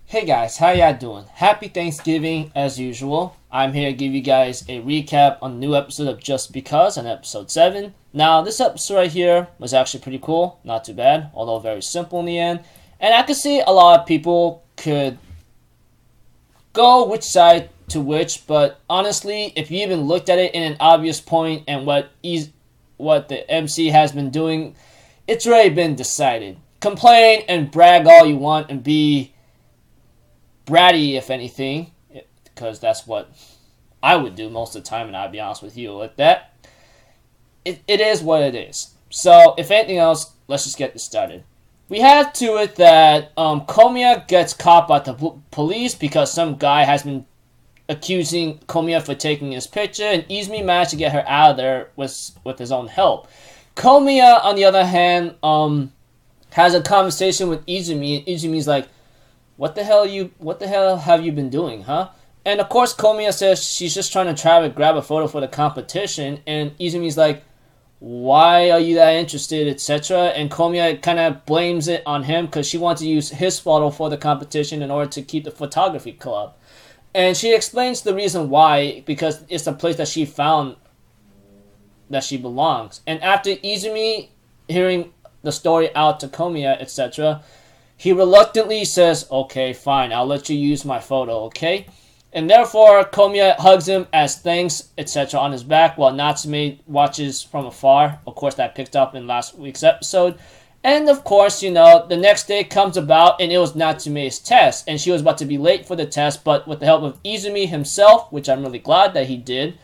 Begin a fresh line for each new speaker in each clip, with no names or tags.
Hey guys, how y'all doing? Happy Thanksgiving as usual. I'm here to give you guys a recap on the new episode of Just Because on episode 7. Now, this episode right here was actually pretty cool. Not too bad, although very simple in the end. And I could see a lot of people could go which side to which, but honestly, if you even looked at it in an obvious point and what the MC has been doing, it's already been decided. Complain and brag all you want and be bratty, if anything, because that's what I would do most of the time, and I'll be honest with you with that. It is what it is. So, if anything else, let's just get this started. We have to it that Komiya gets caught by the police because some guy has been accusing Komiya for taking his picture, and Izumi managed to get her out of there with his own help. Komiya, on the other hand, has a conversation with Izumi, and Izumi's like, What the hell have you been doing, huh? And of course, Komiya says she's just trying to try to grab a photo for the competition, and Izumi's like, why are you that interested, etc. And Komiya kind of blames it on him because she wants to use his photo for the competition in order to keep the photography club. And she explains the reason why, because it's the place that she found that she belongs. And after Izumi hearing the story out to Komiya, etc., he reluctantly says, okay, fine, I'll let you use my photo, okay? And therefore, Komiya hugs him as thanks, etc. on his back, while Natsume watches from afar. Of course, that picked up in last week's episode. And of course, the next day comes about, and it was Natsume's test. And she was about to be late for the test, but with the help of Izumi himself, which I'm really glad that he did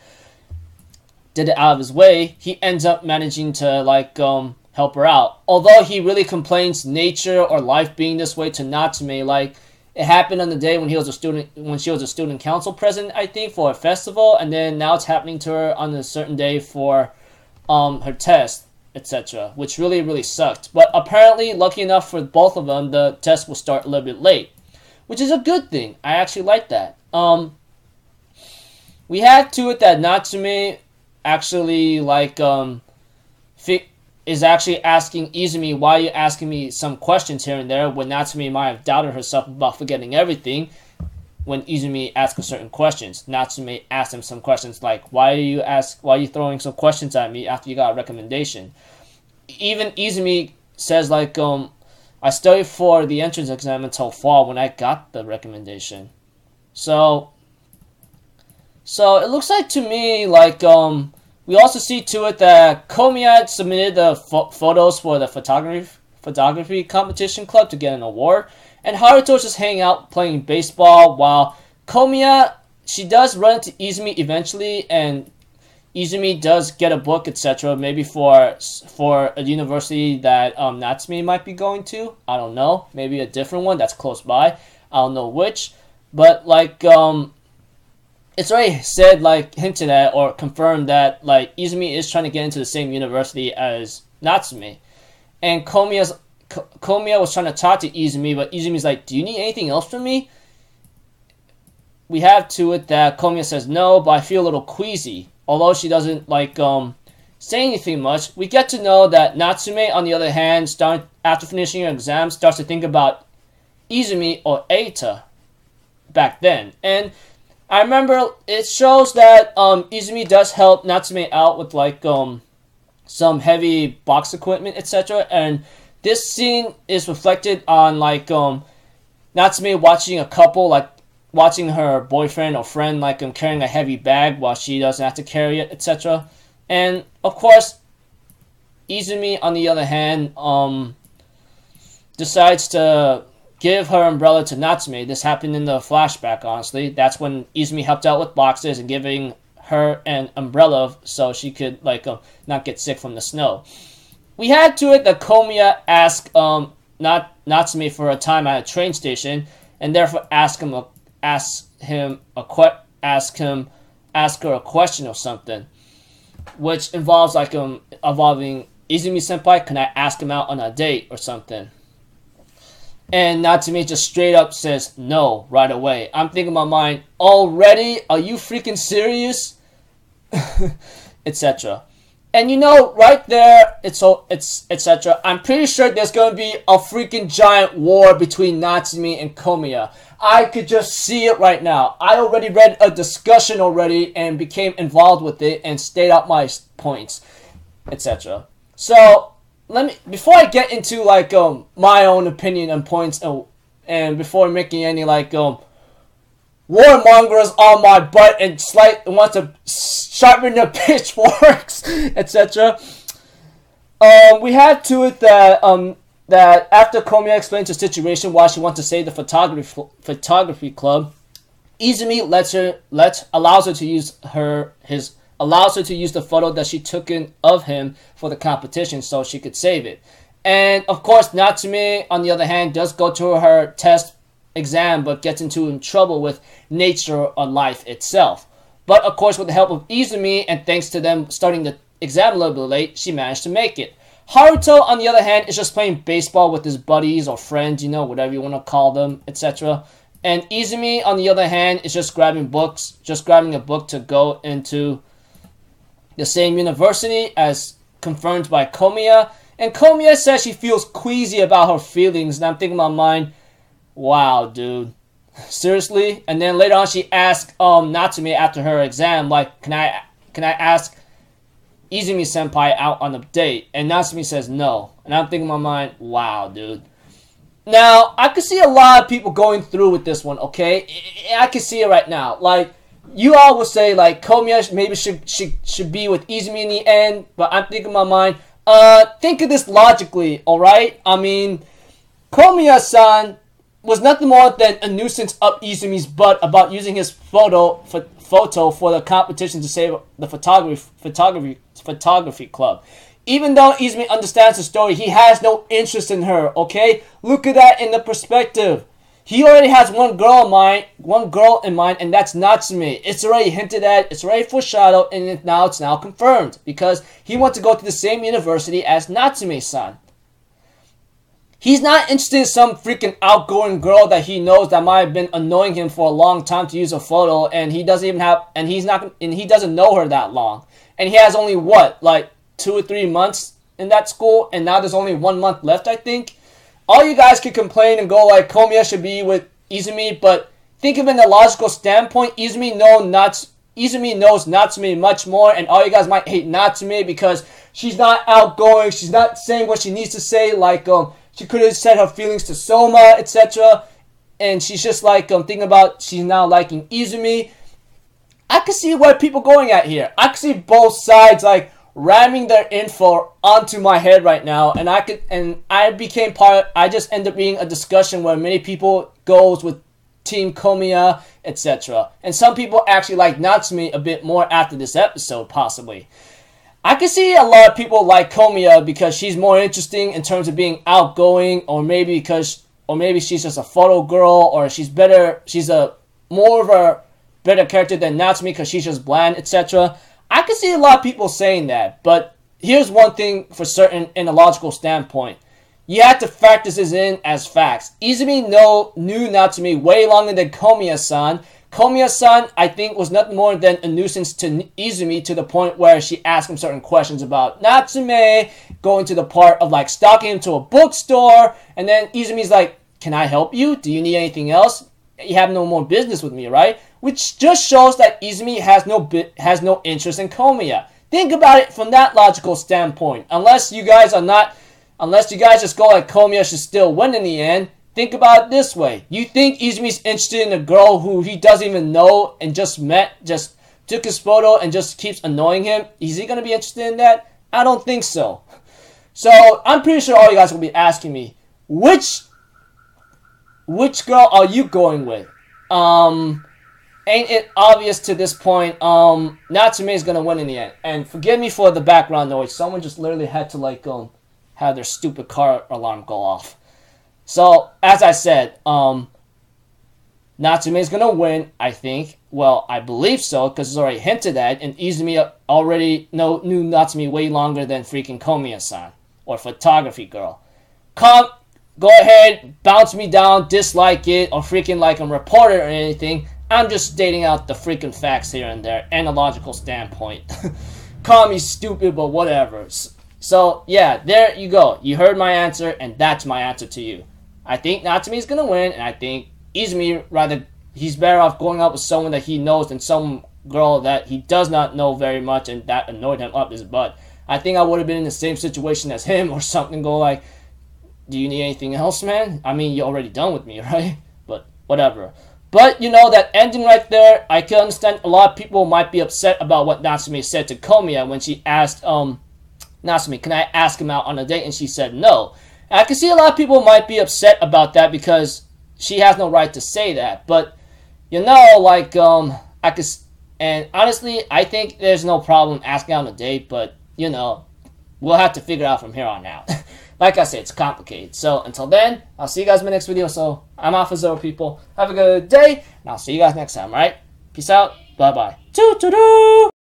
it out of his way, he ends up managing to, help her out. Although he really complains nature or life being this way to Natsume, like it happened on the day when she was a student council president, I think, for a festival, and then now it's happening to her on a certain day for her test, etc., which really, really sucked. But apparently, lucky enough for both of them, the test will start a little bit late, which is a good thing. I actually like that. We had to it that Natsume actually is actually asking Izumi, why are you asking me some questions here and there, when Natsume might have doubted herself about forgetting everything when Izumi asked her certain questions. Natsume asked him some questions like, why are you throwing some questions at me after you got a recommendation? Even Izumi says I studied for the entrance exam until fall when I got the recommendation. So it looks like to me we also see to it that Komiya submitted the photos for the photography competition club to get an award, and Haruto's just hanging out playing baseball, while Komiya, she does run into Izumi eventually, and Izumi does get a book, etc., maybe for a university that Natsume might be going to. I don't know, maybe a different one that's close by. I don't know which, but it's already said, hinted at or confirmed that, Izumi is trying to get into the same university as Natsume. And Komiya was trying to talk to Izumi, but Izumi's like, do you need anything else from me? We have to it that Komiya says no, but I feel a little queasy. Although she doesn't, say anything much, we get to know that Natsume, on the other hand, after finishing her exam, starts to think about Izumi or Eita back then. And I remember it shows that Izumi does help Natsume out with some heavy box equipment, etc. And this scene is reflected on Natsume watching a couple, watching her boyfriend or friend carrying a heavy bag while she doesn't have to carry it, etc. And of course, Izumi, on the other hand, decides to give her umbrella to Natsume. This happened in the flashback, honestly. That's when Izumi helped out with boxes and giving her an umbrella so she could, not get sick from the snow. We had to it that Komiya asked Natsume for a time at a train station, and therefore ask her a question or something, which involves involving Izumi-senpai. Can I ask him out on a date or something? And Natsume just straight up says no right away. I'm thinking in my mind, already? Are you freaking serious? Etc. And you know, right there, it's etc. I'm pretty sure there's gonna be a freaking giant war between Natsumi and Komiya. I could just see it right now. I already read a discussion already and became involved with it and stayed out my points, etc. So before I get into like my own opinion and points and before making any like warmongers on my butt and wants to sharpen their pitchforks, etc. We had to it that after Komiya explains her situation why she wants to save the photography club, Izumi allows her to use the photo that she took of him for the competition so she could save it. And of course, Natsume, on the other hand, does go to her test exam but gets in trouble with nature or life itself. But of course, with the help of Izumi and thanks to them starting the exam a little bit late, she managed to make it. Haruto, on the other hand, is just playing baseball with his buddies or friends, you know, whatever you want to call them, etc. And Izumi, on the other hand, is just grabbing a book to go into the same university as confirmed by Komiya. And Komiya says she feels queasy about her feelings, and I'm thinking in my mind, wow, dude, seriously? And then later on, she asks Natsume after her exam, like, can I ask Izumi-senpai out on a date? And Natsume says no. And I'm thinking in my mind, wow, dude. Now, I could see a lot of people going through with this one, okay? I can see it right now. Like, you all will say, like, Komiya maybe should be with Izumi in the end, but I'm thinking in my mind, think of this logically, alright? I mean, Komiya-san was nothing more than a nuisance up Izumi's butt about using his photo for the competition to save the photography club. Even though Izumi understands the story, he has no interest in her, okay? Look at that in the perspective. He already has one girl in mind, and that's Natsume. It's already hinted at, it's already foreshadowed, and it's now confirmed. Because he wants to go to the same university as Natsume-san. He's not interested in some freaking outgoing girl that he knows that might have been annoying him for a long time to use a photo, and he doesn't know her that long. And he has only like 2 or 3 months in that school, and now there's only 1 month left, I think. All you guys can complain and go like Komiya should be with Izumi, but think of it in a logical standpoint. Izumi knows Natsume much more, and all you guys might hate Natsume because she's not outgoing, she's not saying what she needs to say, like she could have said her feelings to Soma, etc. And she's just like thinking about she's now liking Izumi. I can see where people going at here. I can see both sides like ramming their info onto my head right now, and I just ended up being a discussion where many people goes with Team Komiya, etc. And some people actually like Natsume a bit more after this episode, possibly. I can see a lot of people like Komiya because she's more interesting in terms of being outgoing, or maybe she's just a photo girl, or she's more of a better character than Natsume because she's just bland, etc. I can see a lot of people saying that, but here's one thing for certain in a logical standpoint. You have to factor this in as facts. Izumi knew Natsume way longer than Komiya-san. Komiya-san, I think, was nothing more than a nuisance to Izumi to the point where she asked him certain questions about Natsume, going to the part of like stalking him to a bookstore, and then Izumi's like, can I help you? Do you need anything else? You have no more business with me, right? Which just shows that Izumi has no interest in Komiya. Think about it from that logical standpoint. Unless you guys just go like Komiya should still win in the end, think about it this way. You think Izumi's interested in a girl who he doesn't even know and just met, just took his photo and just keeps annoying him? Is he going to be interested in that? I don't think so. So, I'm pretty sure all you guys will be asking me, which girl are you going with? Ain't it obvious to this point, Natsume is going to win in the end. And forgive me for the background noise. Someone just literally had to like have their stupid car alarm go off. So, as I said, Natsume is going to win, I think. Well, I believe so, because it's already hinted at, and Izumi already knew Natsume way longer than freaking Komiya-san, or photography girl. Go ahead, bounce me down, dislike it, or freaking like a reporter or anything. I'm just stating out the freaking facts here and there, and a logical standpoint. call me stupid, but whatever. So, yeah, there you go. You heard my answer, and that's my answer to you. I think Natsumi's going to win, and I think Izumi, he's better off going out with someone that he knows than some girl that he does not know very much and that annoyed him up his butt. I think I would have been in the same situation as him or something, go like, do you need anything else, man? I mean, you're already done with me, right? But whatever. But, that ending right there, I can understand a lot of people might be upset about what Natsumi said to Komiya when she asked, Natsumi, can I ask him out on a date? And she said no. And I can see a lot of people might be upset about that because she has no right to say that. But, I could, and honestly, I think there's no problem asking out on a date, but, we'll have to figure out from here on out. Like I said, it's complicated. So until then, I'll see you guys in my next video. So I'm off of Zero, people. Have a good day, and I'll see you guys next time, alright? Peace out. Bye-bye. Toot-toot-toot!